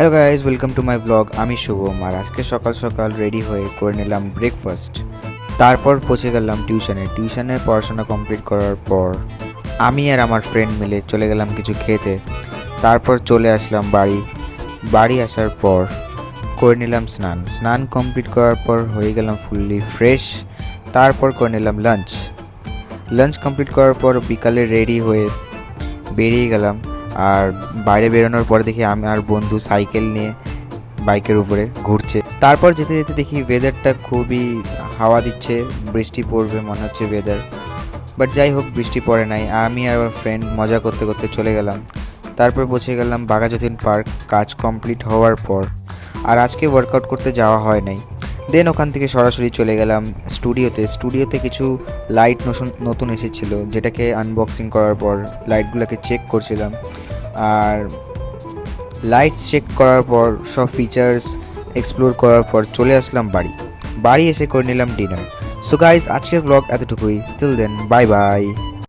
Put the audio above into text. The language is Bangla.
Hello guys, welcome to my blog. আমি শুভম, আর আজকে সকাল সকাল রেডি হয়ে করে নিলাম ব্রেকফাস্ট। তারপর পৌঁছে গেলাম টিউশনে পড়াশোনা কমপ্লিট করার পর আমি আর আমার ফ্রেন্ড মিলে চলে গেলাম কিছু খেতে। তারপর চলে আসলাম বাড়ি আসার পর করে নিলাম স্নান কমপ্লিট করার পর হয়ে গেলাম ফুললি ফ্রেশ। তারপর করে নিলাম লাঞ্চ কমপ্লিট করার পর বিকালে রেডি হয়ে বেরিয়ে গেলাম। আর বাইরে বেরোনোর পরে দেখি আমি আর বন্ধু সাইকেল নিয়ে বাইকের উপরে ঘুরছে। তারপর যেতে যেতে দেখি ওয়েদারটা খুবই হাওয়া দিচ্ছে, বৃষ্টি পড়বে মনে হচ্ছে ওয়েদার, বাট যাই হোক বৃষ্টি পড়ে নাই। আমি আর আমার ফ্রেন্ড মজা করতে করতে চলে গেলাম। তারপর পৌঁছে গেলাম বাঘাযতীন পার্ক কাজ কমপ্লিট হওয়ার পর। আর আজকে ওয়ার্কআউট করতে যাওয়া হয় নাই। দেন ওখান থেকে সরাসরি চলে গেলাম স্টুডিওতে কিছু লাইট নতুন এসেছিলো, যেটাকে আনবক্সিং করার পর লাইটগুলোকে চেক করছিলাম। আর লাইট চেক করার পর সব ফিচার্স এক্সপ্লোর করার পর চলে আসলাম বাড়ি এসে করে নিলাম ডিনার। সো গাইজ, আজকের ব্লগ এতটুকুই। Till then, bye by.